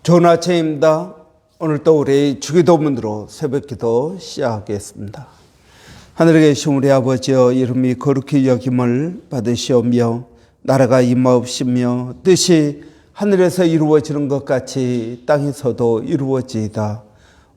좋은 아침입니다. 오늘 또 우리 주기도문으로 새벽기도 시작하겠습니다. 하늘에 계신 우리 아버지여, 이름이 거룩히 여김을 받으시오며 나라가 임하옵시며 뜻이 하늘에서 이루어지는 것 같이 땅에서도 이루어지이다.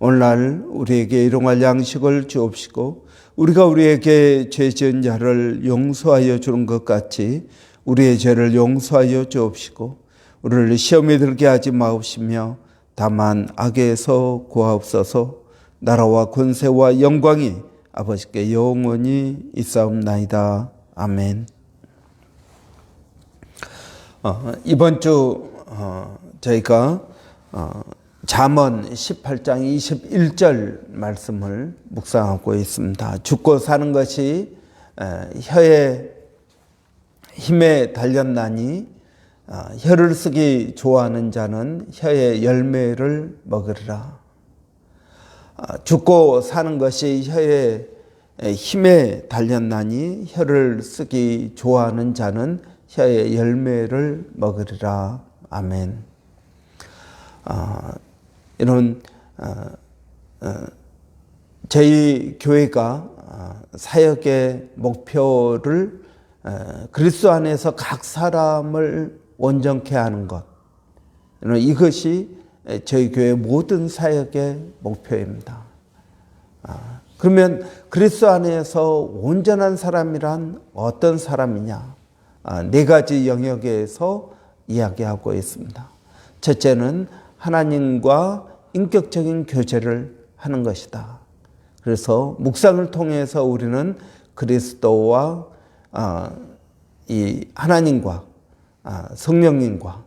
오늘날 우리에게 일용할 양식을 주옵시고 우리가 우리에게 죄 지은 자를 용서하여 주는 것 같이 우리의 죄를 용서하여 주옵시고 우리를 시험에 들게 하지 마옵시며 다만 악에서 구하옵소서. 나라와 권세와 영광이 아버지께 영원히 있사옵나이다. 아멘. 이번 주 저희가 잠언 18장 21절 말씀을 묵상하고 있습니다. 죽고 사는 것이 혀의 힘에 달렸나니 혀를 쓰기 좋아하는 자는 혀의 열매를 먹으리라. 죽고 사는 것이 혀의 힘에 달렸나니 혀를 쓰기 좋아하는 자는 혀의 열매를 먹으리라. 아멘. 이런 저희 교회가 사역의 목표를 그리스도 안에서 각 사람을 온전케 하는 것, 이것이 저희 교회 모든 사역의 목표입니다. 그러면 그리스도 안에서 온전한 사람이란 어떤 사람이냐? 네 가지 영역에서 이야기하고 있습니다. 첫째는 하나님과 인격적인 교제를 하는 것이다. 그래서 묵상을 통해서 우리는 그리스도와 이 하나님과 성령님과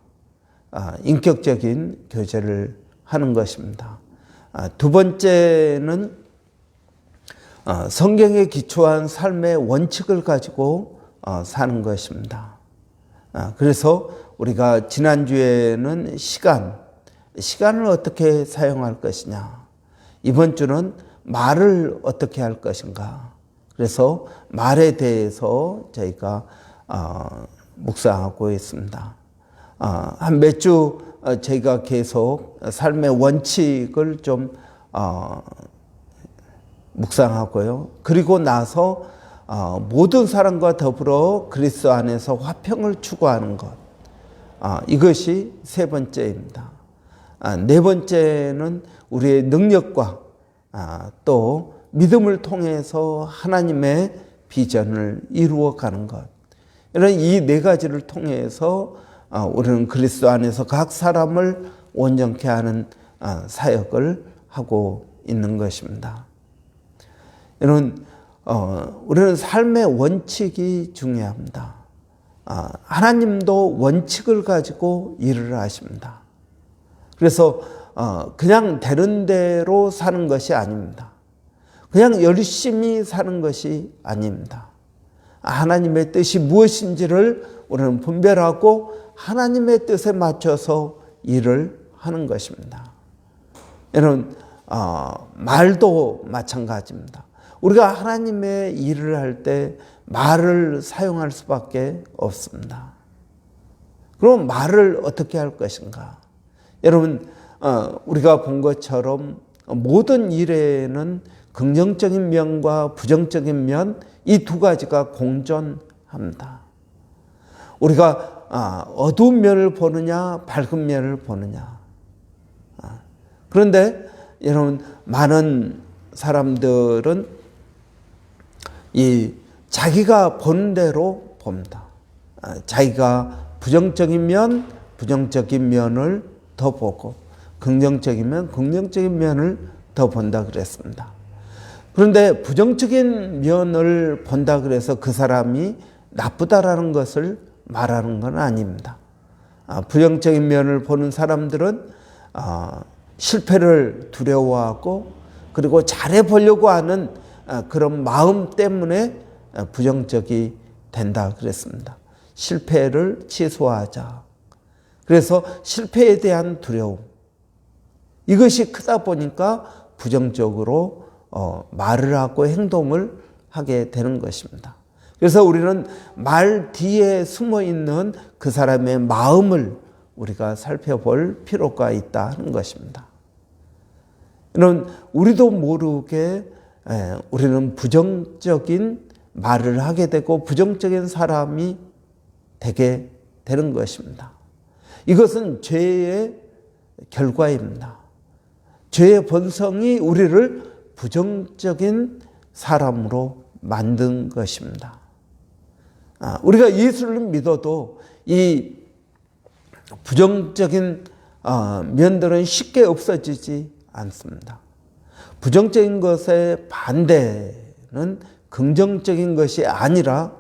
인격적인 교제를 하는 것입니다. 두 번째는 성경에 기초한 삶의 원칙을 가지고 사는 것입니다. 그래서 우리가 지난주에는 시간을 어떻게 사용할 것이냐, 이번 주는 말을 어떻게 할 것인가, 그래서 말에 대해서 저희가 묵상하고 있습니다. 한 몇 주 저희가 계속 삶의 원칙을 좀 묵상하고요. 그리고 나서 모든 사람과 더불어 그리스도 안에서 화평을 추구하는 것, 이것이 세 번째입니다. 네 번째는 우리의 능력과 또 믿음을 통해서 하나님의 비전을 이루어가는 것, 이런 이 네 가지를 통해서 우리는 그리스도 안에서 각 사람을 온전케 하는 사역을 하고 있는 것입니다. 이런 우리는 삶의 원칙이 중요합니다. 하나님도 원칙을 가지고 일을 하십니다. 그래서 그냥 되는 대로 사는 것이 아닙니다. 그냥 열심히 사는 것이 아닙니다. 하나님의 뜻이 무엇인지를 우리는 분별하고 하나님의 뜻에 맞춰서 일을 하는 것입니다. 여러분, 말도 마찬가지입니다. 우리가 하나님의 일을 할 때 말을 사용할 수밖에 없습니다. 그럼 말을 어떻게 할 것인가? 여러분, 우리가 본 것처럼 모든 일에는 긍정적인 면과 부정적인 면, 이 두 가지가 공존합니다. 우리가 어두운 면을 보느냐, 밝은 면을 보느냐. 그런데 여러분, 많은 사람들은 이 자기가 보는 대로 봅니다. 자기가 부정적인 면을 더 보고 긍정적이면 긍정적인 면을 더 본다 그랬습니다. 그런데 부정적인 면을 본다 그래서 그 사람이 나쁘다라는 것을 말하는 건 아닙니다. 부정적인 면을 보는 사람들은 실패를 두려워하고 그리고 잘해보려고 하는 그런 마음 때문에 부정적이 된다 그랬습니다. 실패를 취소하자. 그래서 실패에 대한 두려움, 이것이 크다 보니까 부정적으로 말을 하고 행동을 하게 되는 것입니다. 그래서 우리는 말 뒤에 숨어 있는 그 사람의 마음을 우리가 살펴볼 필요가 있다 하는 것입니다. 이런 우리도 모르게 우리는 부정적인 말을 하게 되고 부정적인 사람이 되게 되는 것입니다. 이것은 죄의 결과입니다. 죄의 본성이 우리를 부정적인 사람으로 만든 것입니다. 우리가 예수를 믿어도 이 부정적인 면들은 쉽게 없어지지 않습니다. 부정적인 것의 반대는 긍정적인 것이 아니라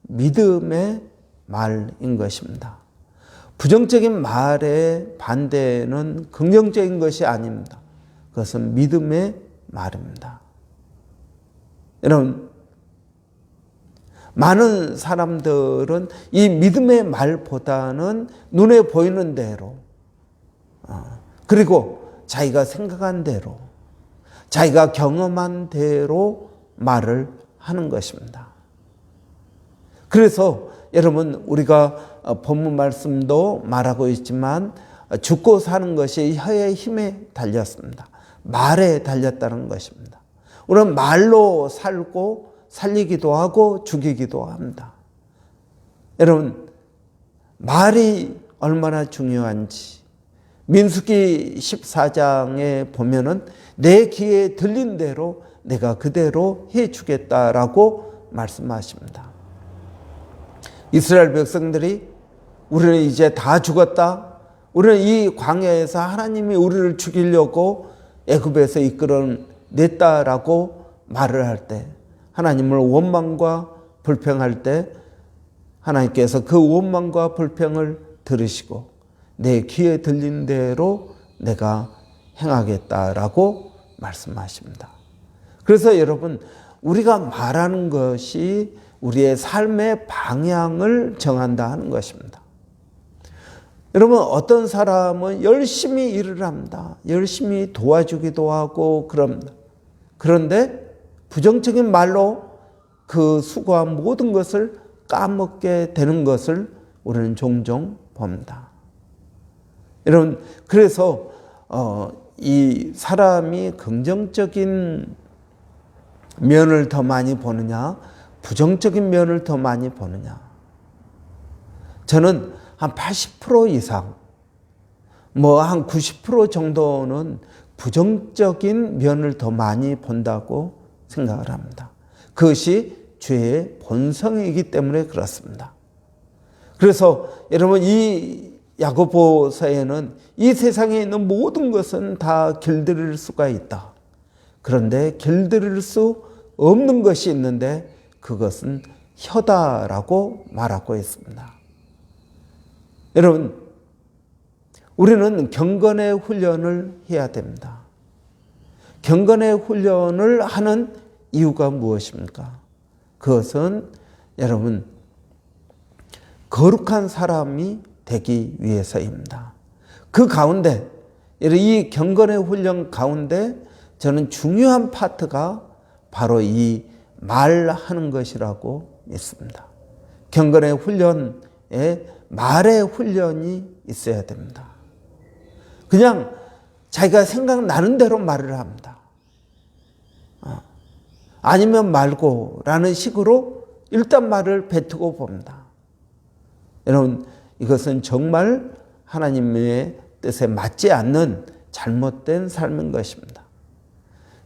믿음의 말인 것입니다. 부정적인 말의 반대는 긍정적인 것이 아닙니다. 그것은 믿음의 말입니다. 여러분, 많은 사람들은 이 믿음의 말보다는 눈에 보이는 대로, 그리고 자기가 생각한 대로, 자기가 경험한 대로 말을 하는 것입니다. 그래서 여러분, 우리가 본문 말씀도 말하고 있지만 죽고 사는 것이 혀의 힘에 달렸습니다. 말에 달렸다는 것입니다. 우리는 말로 살고 살리기도 하고 죽이기도 합니다. 여러분, 말이 얼마나 중요한지 민수기 14장에 보면은 내 귀에 들린 대로 내가 그대로 해주겠다라고 말씀하십니다. 이스라엘 백성들이 우리는 이제 다 죽었다. 우리는 이 광야에서 하나님이 우리를 죽이려고 애굽에서 이끌어냈다라고 말을 할 때, 하나님을 원망과 불평할 때 하나님께서 그 원망과 불평을 들으시고 내 귀에 들린 대로 내가 행하겠다라고 말씀하십니다. 그래서 여러분, 우리가 말하는 것이 우리의 삶의 방향을 정한다 하는 것입니다. 여러분, 어떤 사람은 열심히 일을 합니다. 열심히 도와주기도 하고 그럽니다. 그런데 부정적인 말로 그 수고한 모든 것을 까먹게 되는 것을 우리는 종종 봅니다. 여러분, 그래서 이 사람이 긍정적인 면을 더 많이 보느냐, 부정적인 면을 더 많이 보느냐. 저는 한 80% 이상, 한 90% 정도는 부정적인 면을 더 많이 본다고 생각을 합니다. 그것이 죄의 본성이기 때문에 그렇습니다. 그래서 여러분, 이 야고보서에는 이 세상에 있는 모든 것은 다 길들일 수가 있다. 그런데 길들일 수 없는 것이 있는데 그것은 혀다라고 말하고 있습니다. 여러분, 우리는 경건의 훈련을 해야 됩니다. 경건의 훈련을 하는 이유가 무엇입니까? 그것은 여러분, 거룩한 사람이 되기 위해서입니다. 그 가운데, 이 경건의 훈련 가운데 저는 중요한 파트가 바로 이 말하는 것이라고 믿습니다. 경건의 훈련에 말의 훈련이 있어야 됩니다. 그냥 자기가 생각나는 대로 말을 합니다. 아니면 말고라는 식으로 일단 말을 뱉고 봅니다. 여러분, 이것은 정말 하나님의 뜻에 맞지 않는 잘못된 삶인 것입니다.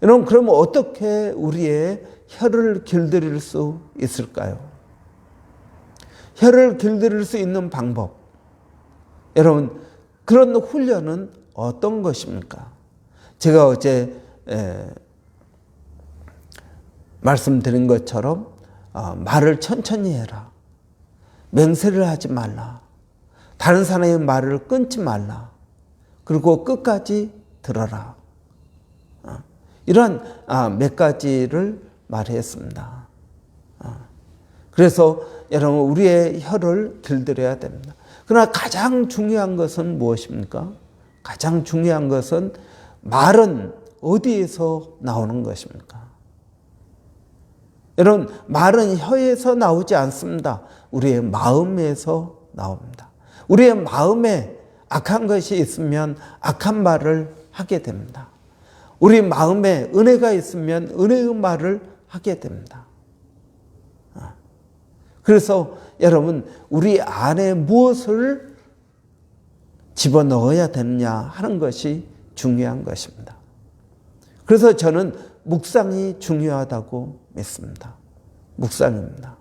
여러분, 그러면 어떻게 우리의 혀를 길들일 수 있을까요? 혀를 길들일 수 있는 방법. 여러분, 그런 훈련은 어떤 것입니까? 제가 어제 말씀드린 것처럼 말을 천천히 해라. 맹세를 하지 말라. 다른 사람의 말을 끊지 말라. 그리고 끝까지 들어라. 이런 몇 가지를 말했습니다. 그래서 여러분, 우리의 혀를 길들여야 됩니다. 그러나 가장 중요한 것은 무엇입니까? 가장 중요한 것은 말은 어디에서 나오는 것입니까? 여러분, 말은 혀에서 나오지 않습니다. 우리의 마음에서 나옵니다. 우리의 마음에 악한 것이 있으면 악한 말을 하게 됩니다. 우리 마음에 은혜가 있으면 은혜의 말을 하게 됩니다. 그래서 여러분, 우리 안에 무엇을 집어넣어야 되느냐 하는 것이 중요한 것입니다. 그래서 저는 묵상이 중요하다고 믿습니다. 묵상입니다.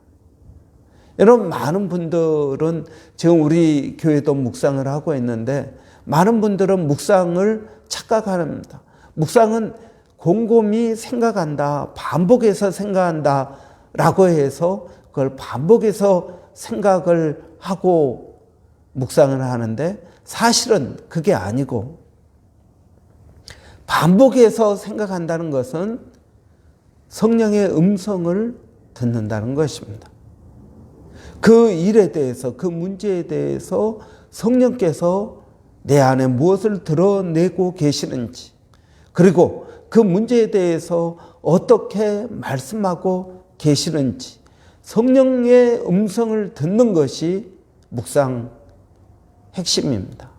여러분, 많은 분들은 지금 우리 교회도 묵상을 하고 있는데 많은 분들은 묵상을 착각합니다. 묵상은 곰곰이 생각한다, 반복해서 생각한다 라고 해서 그걸 반복해서 생각을 하고 묵상을 하는데 사실은 그게 아니고, 반복해서 생각한다는 것은 성령의 음성을 듣는다는 것입니다. 그 일에 대해서, 그 문제에 대해서 성령께서 내 안에 무엇을 드러내고 계시는지, 그리고 그 문제에 대해서 어떻게 말씀하고 계시는지, 성령의 음성을 듣는 것이 묵상 핵심입니다.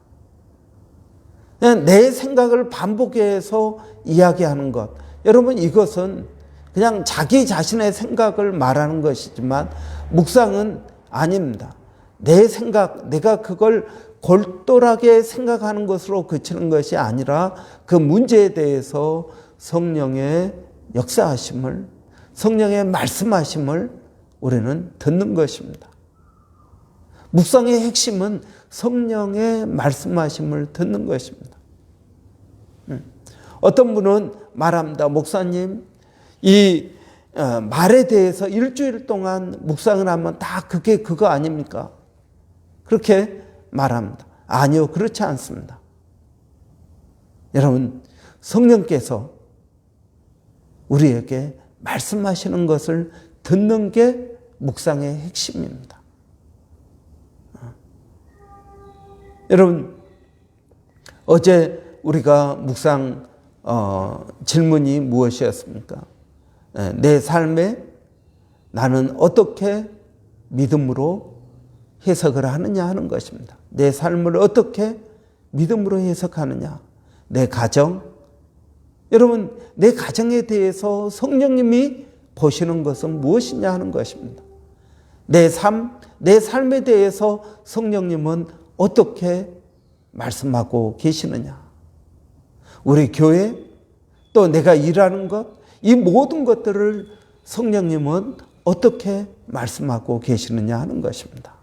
그냥 내 생각을 반복해서 이야기하는 것, 여러분, 이것은 그냥 자기 자신의 생각을 말하는 것이지만 묵상은 아닙니다. 내 생각, 내가 그걸 골똘하게 생각하는 것으로 그치는 것이 아니라 그 문제에 대해서 성령의 역사하심을, 성령의 말씀하심을 우리는 듣는 것입니다. 묵상의 핵심은 성령의 말씀하심을 듣는 것입니다. 어떤 분은 말합니다. 목사님, 이 말에 대해서 일주일 동안 묵상을 하면 다 그게 그거 아닙니까? 그렇게 말합니다. 아니요, 그렇지 않습니다. 여러분, 성령께서 우리에게 말씀하시는 것을 듣는 게 묵상의 핵심입니다. 여러분, 어제 우리가 묵상 질문이 무엇이었습니까? 내 삶에 나는 어떻게 믿음으로 해석을 하느냐 하는 것입니다. 내 삶을 어떻게 믿음으로 해석하느냐. 내 가정, 여러분, 내 가정에 대해서 성령님이 보시는 것은 무엇이냐 하는 것입니다. 내 삶에 대해서 성령님은 어떻게 말씀하고 계시느냐. 우리 교회, 또 내가 일하는 것, 이 모든 것들을 성령님은 어떻게 말씀하고 계시느냐 하는 것입니다.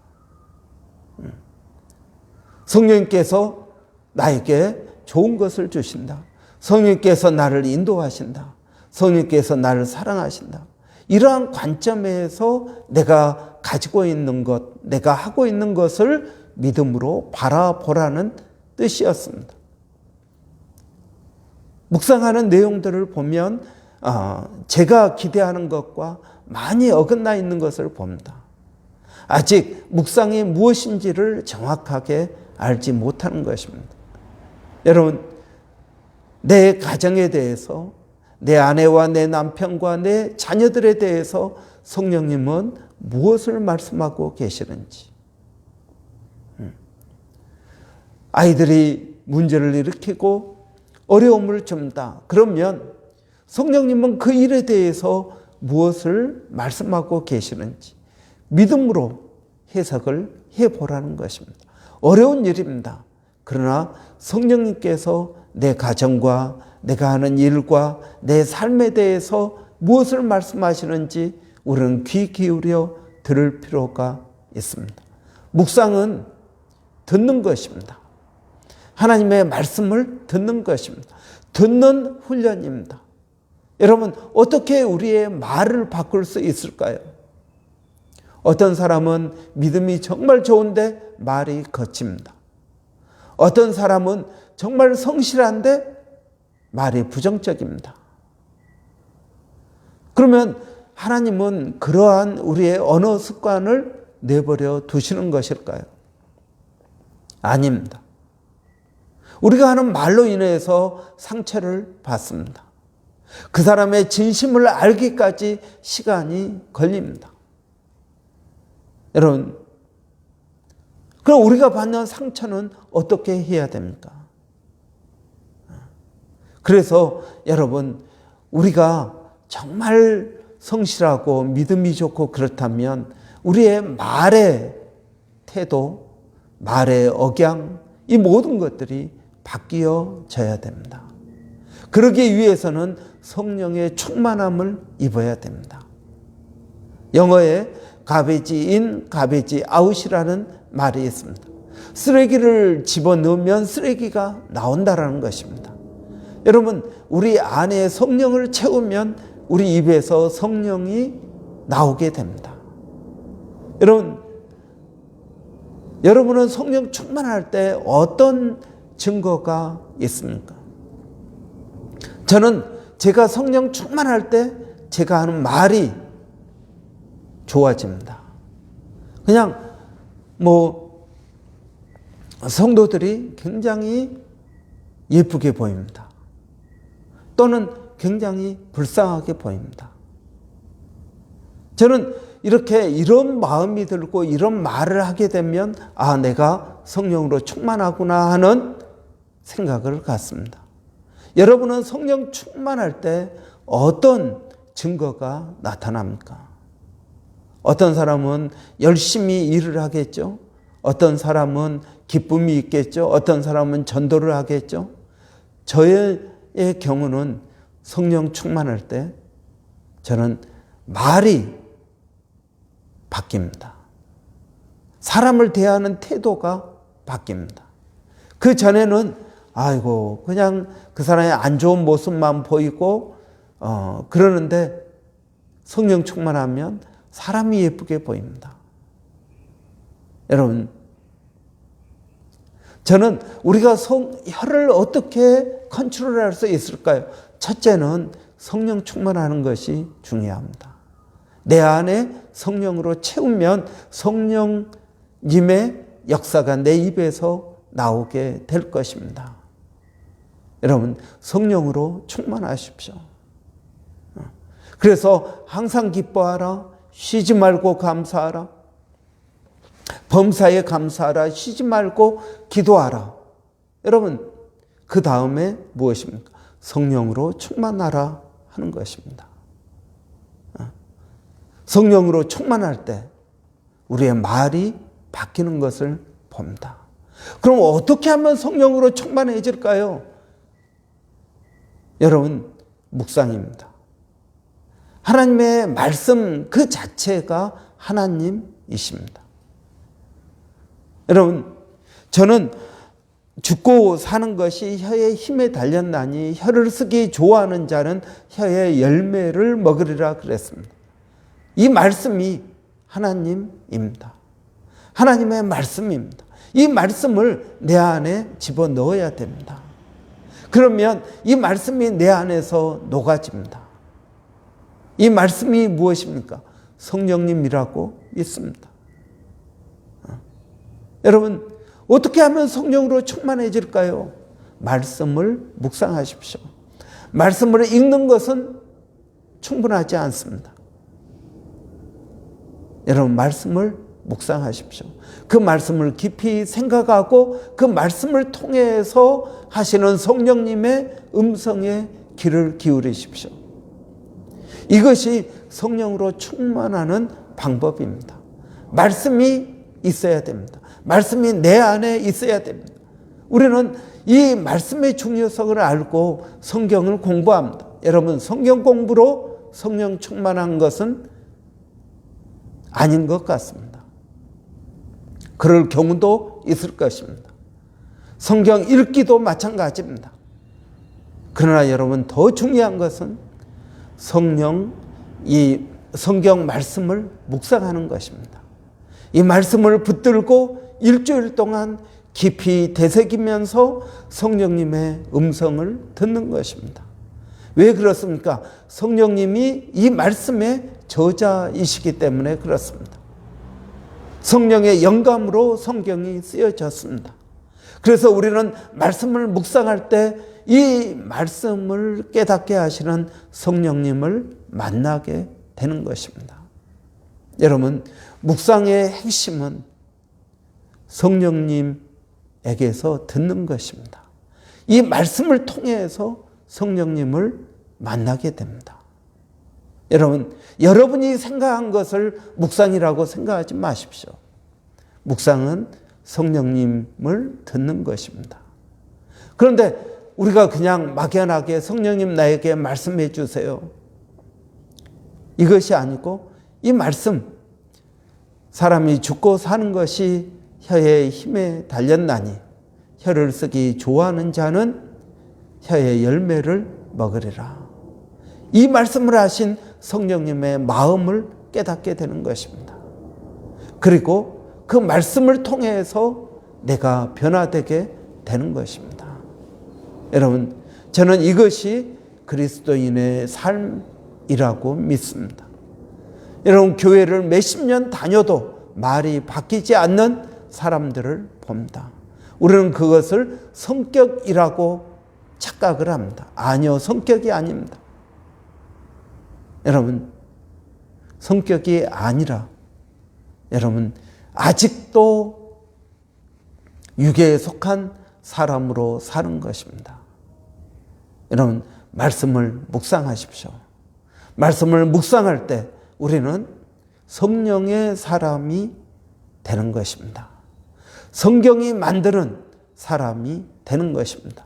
성령님께서 나에게 좋은 것을 주신다. 성령님께서 나를 인도하신다. 성령님께서 나를 사랑하신다. 이러한 관점에서 내가 가지고 있는 것, 내가 하고 있는 것을 믿음으로 바라보라는 뜻이었습니다. 묵상하는 내용들을 보면 제가 기대하는 것과 많이 어긋나 있는 것을 봅니다. 아직 묵상이 무엇인지를 정확하게 알지 못하는 것입니다. 여러분, 내 가정에 대해서, 내 아내와 내 남편과 내 자녀들에 대해서 성령님은 무엇을 말씀하고 계시는지, 아이들이 문제를 일으키고 어려움을 줍니다. 그러면 성령님은 그 일에 대해서 무엇을 말씀하고 계시는지 믿음으로 해석을 해보라는 것입니다. 어려운 일입니다. 그러나 성령님께서 내 가정과 내가 하는 일과 내 삶에 대해서 무엇을 말씀하시는지 우리는 귀 기울여 들을 필요가 있습니다. 묵상은 듣는 것입니다. 하나님의 말씀을 듣는 것입니다. 듣는 훈련입니다. 여러분, 어떻게 우리의 말을 바꿀 수 있을까요? 어떤 사람은 믿음이 정말 좋은데 말이 거칩니다. 어떤 사람은 정말 성실한데 말이 부정적입니다. 그러면 하나님은 그러한 우리의 언어 습관을 내버려 두시는 것일까요? 아닙니다. 우리가 하는 말로 인해서 상처를 받습니다. 그 사람의 진심을 알기까지 시간이 걸립니다. 여러분, 그럼 우리가 받는 상처는 어떻게 해야 됩니까? 그래서 여러분, 우리가 정말 성실하고 믿음이 좋고 그렇다면 우리의 말의 태도, 말의 억양, 이 모든 것들이 바뀌어져야 됩니다. 그러기 위해서는 성령의 충만함을 입어야 됩니다. 영어에 garbage in, garbage out이라는 말이 있습니다. 쓰레기를 집어넣으면 쓰레기가 나온다라는 것입니다. 여러분, 우리 안에 성령을 채우면 우리 입에서 성령이 나오게 됩니다. 여러분은 성령 충만할 때 어떤 증거가 있습니까? 저는 제가 성령 충만할 때 제가 하는 말이 좋아집니다. 그냥 성도들이 굉장히 예쁘게 보입니다. 또는 굉장히 불쌍하게 보입니다. 저는 이런 마음이 들고 이런 말을 하게 되면 내가 성령으로 충만하구나 하는 생각을 갖습니다. 여러분은 성령 충만할 때 어떤 증거가 나타납니까? 어떤 사람은 열심히 일을 하겠죠. 어떤 사람은 기쁨이 있겠죠. 어떤 사람은 전도를 하겠죠. 저의 경우는 성령 충만할 때 저는 말이 바뀝니다. 사람을 대하는 태도가 바뀝니다. 그 전에는 그냥 그 사람의 안 좋은 모습만 보이고 그러는데 성령 충만하면 사람이 예쁘게 보입니다. 여러분, 저는 우리가 혀를 어떻게 컨트롤할 수 있을까요? 첫째는 성령 충만하는 것이 중요합니다. 내 안에 성령으로 채우면 성령님의 역사가 내 입에서 나오게 될 것입니다. 여러분, 성령으로 충만하십시오. 그래서 항상 기뻐하라, 쉬지 말고 감사하라, 범사에 감사하라, 쉬지 말고 기도하라. 여러분, 그 다음에 무엇입니까? 성령으로 충만하라 하는 것입니다. 성령으로 충만할 때 우리의 말이 바뀌는 것을 봅니다. 그럼 어떻게 하면 성령으로 충만해질까요? 여러분, 묵상입니다. 하나님의 말씀 그 자체가 하나님이십니다. 여러분, 저는 죽고 사는 것이 혀의 힘에 달렸나니 혀를 쓰기 좋아하는 자는 혀의 열매를 먹으리라 그랬습니다. 이 말씀이 하나님입니다. 하나님의 말씀입니다. 이 말씀을 내 안에 집어넣어야 됩니다. 그러면 이 말씀이 내 안에서 녹아집니다. 이 말씀이 무엇입니까? 성령님이라고 믿습니다. 여러분, 어떻게 하면 성령으로 충만해질까요? 말씀을 묵상하십시오. 말씀을 읽는 것은 충분하지 않습니다. 여러분, 말씀을 묵상하십시오. 그 말씀을 깊이 생각하고 그 말씀을 통해서 하시는 성령님의 음성에 귀를 기울이십시오. 이것이 성령으로 충만하는 방법입니다. 말씀이 있어야 됩니다. 말씀이 내 안에 있어야 됩니다. 우리는 이 말씀의 중요성을 알고 성경을 공부합니다. 여러분, 성경 공부로 성령 충만한 것은 아닌 것 같습니다. 그럴 경우도 있을 것입니다. 성경 읽기도 마찬가지입니다. 그러나 여러분, 더 중요한 것은 이 성경 말씀을 묵상하는 것입니다. 이 말씀을 붙들고 일주일 동안 깊이 되새기면서 성령님의 음성을 듣는 것입니다. 왜 그렇습니까? 성령님이 이 말씀의 저자이시기 때문에 그렇습니다. 성령의 영감으로 성경이 쓰여졌습니다. 그래서 우리는 말씀을 묵상할 때 이 말씀을 깨닫게 하시는 성령님을 만나게 되는 것입니다. 여러분, 묵상의 핵심은 성령님에게서 듣는 것입니다. 이 말씀을 통해서 성령님을 만나게 됩니다. 여러분, 여러분이 생각한 것을 묵상이라고 생각하지 마십시오. 묵상은 성령님을 듣는 것입니다. 그런데 우리가 그냥 막연하게 성령님 나에게 말씀해 주세요, 이것이 아니고, 이 말씀, 사람이 죽고 사는 것이 혀의 힘에 달렸나니 혀를 쓰기 좋아하는 자는 혀의 열매를 먹으리라. 이 말씀을 하신 성령님의 마음을 깨닫게 되는 것입니다. 그리고 그 말씀을 통해서 내가 변화되게 되는 것입니다. 여러분, 저는 이것이 그리스도인의 삶이라고 믿습니다. 여러분, 교회를 몇십 년 다녀도 말이 바뀌지 않는 사람들을 봅니다. 우리는 그것을 성격이라고 착각을 합니다. 아니요, 성격이 아닙니다. 여러분, 성격이 아니라 여러분, 아직도 육에 속한 사람으로 사는 것입니다. 여러분, 말씀을 묵상하십시오. 말씀을 묵상할 때 우리는 성령의 사람이 되는 것입니다. 성경이 만드는 사람이 되는 것입니다.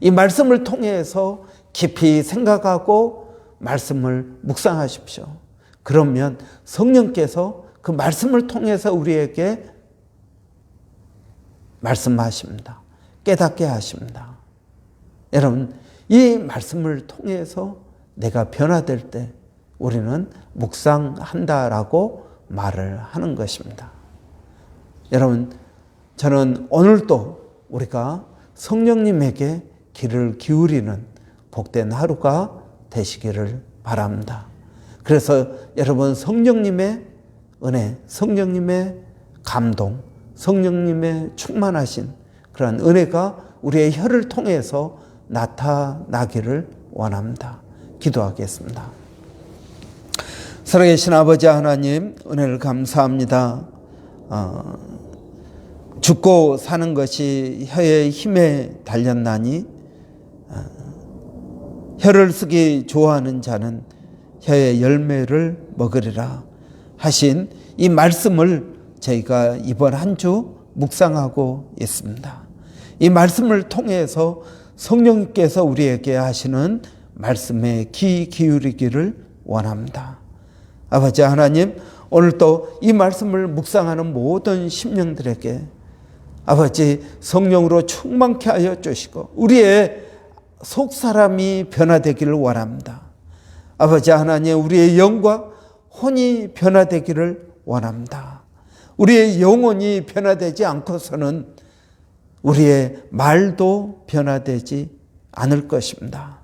이 말씀을 통해서 깊이 생각하고 말씀을 묵상하십시오. 그러면 성령께서 그 말씀을 통해서 우리에게 말씀하십니다. 깨닫게 하십니다. 여러분, 이 말씀을 통해서 내가 변화될 때 우리는 묵상한다라고 말을 하는 것입니다. 여러분, 저는 오늘도 우리가 성령님에게 귀를 기울이는 복된 하루가 되시기를 바랍니다. 그래서 여러분, 성령님의 은혜, 성령님의 감동, 성령님의 충만하신 그런 은혜가 우리의 혀를 통해서 나타나기를 원합니다. 기도하겠습니다. 살아계신 아버지 하나님, 은혜를 감사합니다. 죽고 사는 것이 혀의 힘에 달렸나니 혀를 쓰기 좋아하는 자는 혀의 열매를 먹으리라 하신 이 말씀을 저희가 이번 한 주 묵상하고 있습니다. 이 말씀을 통해서 성령님께서 우리에게 하시는 말씀에 귀 기울이기를 원합니다. 아버지 하나님, 오늘도 이 말씀을 묵상하는 모든 심령들에게 아버지 성령으로 충만케 하여 주시고 우리의 속사람이 변화되기를 원합니다. 아버지 하나님, 우리의 영과 혼이 변화되기를 원합니다. 우리의 영혼이 변화되지 않고서는 우리의 말도 변화되지 않을 것입니다.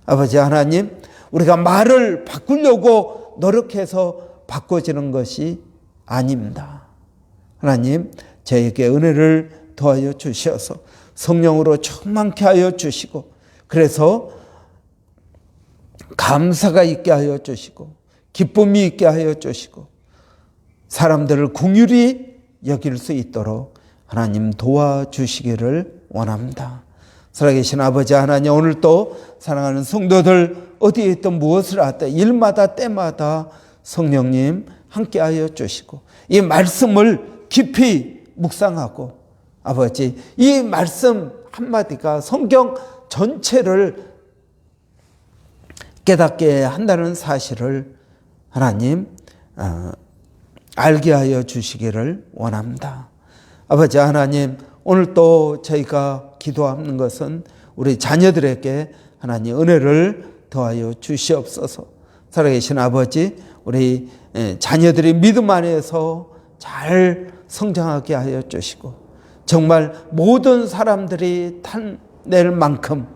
아버지 하나님, 우리가 말을 바꾸려고 노력해서 바꿔지는 것이 아닙니다. 하나님, 저에게 은혜를 더하여 주셔서 성령으로 충만케 하여 주시고, 그래서 감사가 있게 하여 주시고 기쁨이 있게 하여 주시고 사람들을 긍휼히 여길 수 있도록 하나님 도와주시기를 원합니다. 살아계신 아버지 하나님, 오늘도 사랑하는 성도들 어디에 있든 무엇을 하든 일마다 때마다 성령님 함께하여 주시고 이 말씀을 깊이 묵상하고 아버지, 이 말씀 한마디가 성경 전체를 깨닫게 한다는 사실을 하나님 알게 하여 주시기를 원합니다. 아버지 하나님, 오늘 또 저희가 기도하는 것은 우리 자녀들에게 하나님 은혜를 더하여 주시옵소서. 살아계신 아버지, 우리 자녀들이 믿음 안에서 잘 성장하게 하여 주시고 정말 모든 사람들이 탐낼 만큼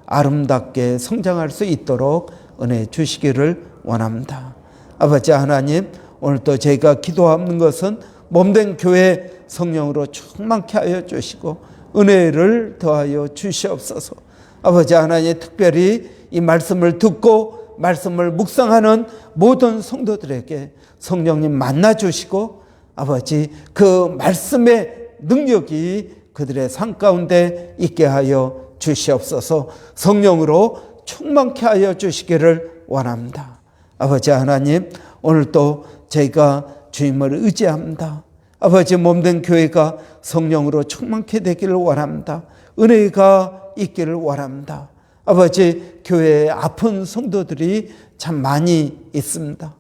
아름답게 성장할 수 있도록 은혜 주시기를 원합니다. 아버지 하나님, 오늘 또 저희가 기도하는 것은 몸된 교회 성령으로 충만케 하여 주시고 은혜를 더하여 주시옵소서. 아버지 하나님, 특별히 이 말씀을 듣고 말씀을 묵상하는 모든 성도들에게 성령님 만나 주시고 아버지, 그 말씀의 능력이 그들의 삶 가운데 있게 하여 주시옵소서. 성령으로 충만케 하여 주시기를 원합니다. 아버지 하나님, 오늘도 저희가 주님을 의지합니다. 아버지, 몸된 교회가 성령으로 충만케 되기를 원합니다. 은혜가 있기를 원합니다. 아버지, 교회에 아픈 성도들이 참 많이 있습니다.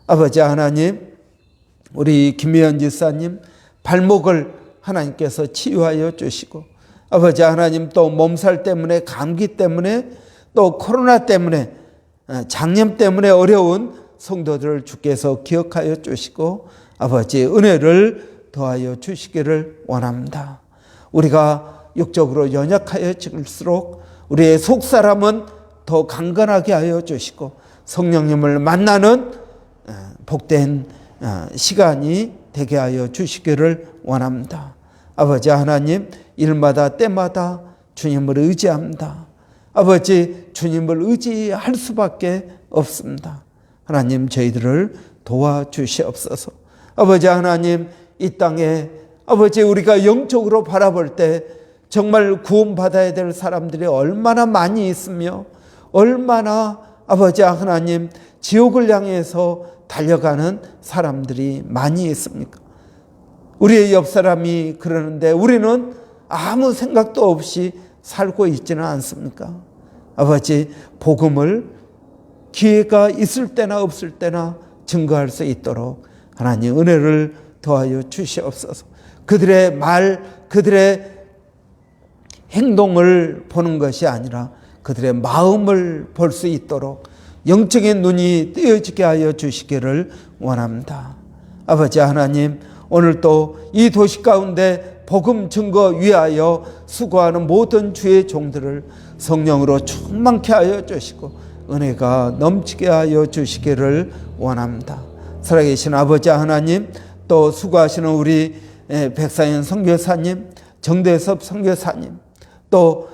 아버지 하나님, 우리 김혜연 지사님 발목을 하나님께서 치유하여 주시고, 아버지 하나님, 또 몸살 때문에, 감기 때문에, 또 코로나 때문에, 장염 때문에 어려운 성도들을 주께서 기억하여 주시고, 아버지 은혜를 더하여 주시기를 원합니다. 우리가 육적으로 연약하여질수록 우리의 속사람은 더 강건하게 하여 주시고, 성령님을 만나는 복된 시간이 되게 하여 주시기를 원합니다. 아버지 하나님, 일마다 때마다 주님을 의지합니다. 아버지, 주님을 의지할 수밖에 없습니다. 하나님, 저희들을 도와주시옵소서. 아버지 하나님, 이 땅에 아버지 우리가 영적으로 바라볼 때 정말 구원받아야 될 사람들이 얼마나 많이 있으며, 얼마나 아버지 하나님 지옥을 향해서 달려가는 사람들이 많이 있습니까? 우리의 옆 사람이 그러는데 우리는 아무 생각도 없이 살고 있지는 않습니까? 아버지, 복음을 기회가 있을 때나 없을 때나 증거할 수 있도록 하나님 은혜를 더하여 주시옵소서. 그들의 말, 그들의 행동을 보는 것이 아니라 그들의 마음을 볼 수 있도록 영적인 눈이 뜨여지게 하여 주시기를 원합니다. 아버지 하나님, 오늘도 이 도시 가운데 복음 증거 위하여 수고하는 모든 주의 종들을 성령으로 충만케 하여 주시고 은혜가 넘치게 하여 주시기를 원합니다. 살아계신 아버지 하나님, 또 수고하시는 우리 백사연 선교사님, 정대섭 선교사님, 또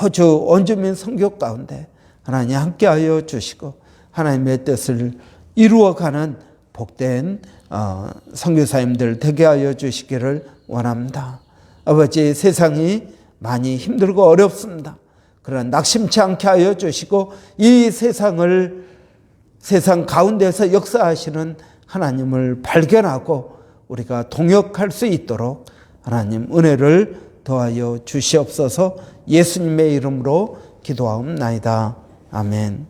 호주 원주민 선교 가운데 하나님 함께하여 주시고 하나님의 뜻을 이루어가는 복된 선교사님들 되게 하여 주시기를 원합니다. 아버지, 세상이 많이 힘들고 어렵습니다. 그러나 낙심치 않게 하여 주시고 이 세상 가운데서 역사하시는 하나님을 발견하고 우리가 동역할 수 있도록 하나님 은혜를 더하여 주시옵소서. 예수님의 이름으로 기도하옵나이다. 아멘.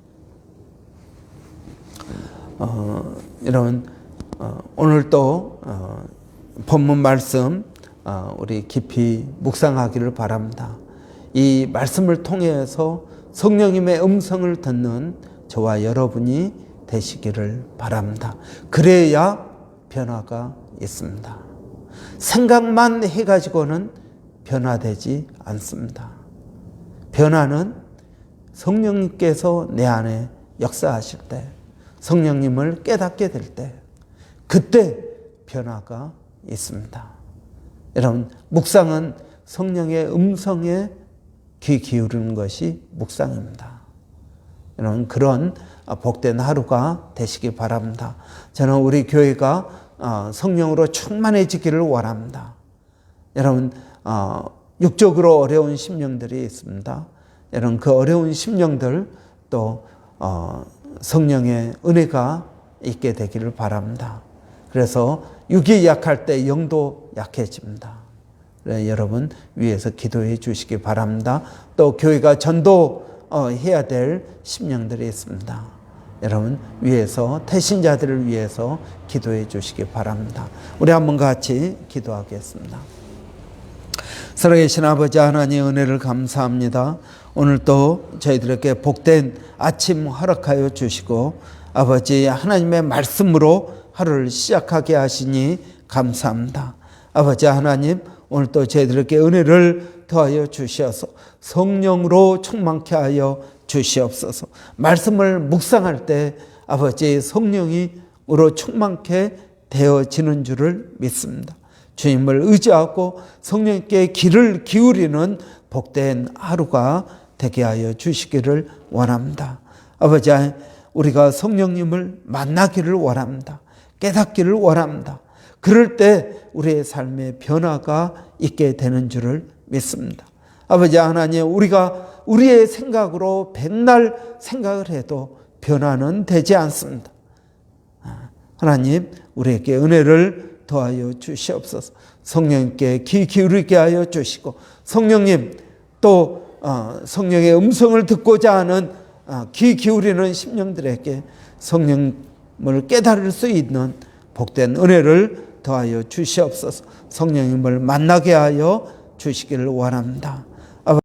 여러분, 오늘 또 본문 말씀 우리 깊이 묵상하기를 바랍니다. 이 말씀을 통해서 성령님의 음성을 듣는 저와 여러분이 되시기를 바랍니다. 그래야 변화가 있습니다. 생각만 해가지고는 변화되지 않습니다. 변화는 성령님께서 내 안에 역사하실 때, 성령님을 깨닫게 될 때, 그때 변화가 있습니다. 여러분, 묵상은 성령의 음성에 귀 기울이는 것이 묵상입니다. 여러분, 그런 복된 하루가 되시기 바랍니다. 저는 우리 교회가 성령으로 충만해지기를 원합니다. 여러분, 육적으로 어려운 심령들이 있습니다. 여러분, 그 어려운 심령들 또 성령의 은혜가 있게 되기를 바랍니다. 그래서 육이 약할 때 영도 약해집니다. 여러분, 위에서 기도해 주시기 바랍니다. 또 교회가 전도해야 될 심령들이 있습니다. 여러분, 위에서 태신자들을 위해서 기도해 주시기 바랍니다. 우리 한번 같이 기도하겠습니다. 살아계신 아버지 하나님, 은혜를 감사합니다. 오늘 또 저희들에게 복된 아침 허락하여 주시고 아버지 하나님의 말씀으로 하루를 시작하게 하시니 감사합니다. 아버지 하나님, 오늘 또 저희들에게 은혜를 더하여 주시어서 성령으로 충만케 하여 주시옵소서. 말씀을 묵상할 때 아버지 성령으로 충만케 되어지는 줄을 믿습니다. 주님을 의지하고 성령께 귀를 기울이는 복된 하루가 되게 하여 주시기를 원합니다. 아버지, 우리가 성령님을 만나기를 원합니다. 깨닫기를 원합니다. 그럴 때 우리의 삶에 변화가 있게 되는 줄을 믿습니다. 아버지 하나님, 우리가 우리의 생각으로 백날 생각을 해도 변화는 되지 않습니다. 하나님, 우리에게 은혜를 더하여 주시옵소서. 성령님께 귀 기울이게 하여 주시고, 성령님 또 성령의 음성을 듣고자 하는 귀 기울이는 심령들에게 성령을 깨달을 수 있는 복된 은혜를 더하여 주시옵소서. 성령님을 만나게 하여 주시기를 원합니다.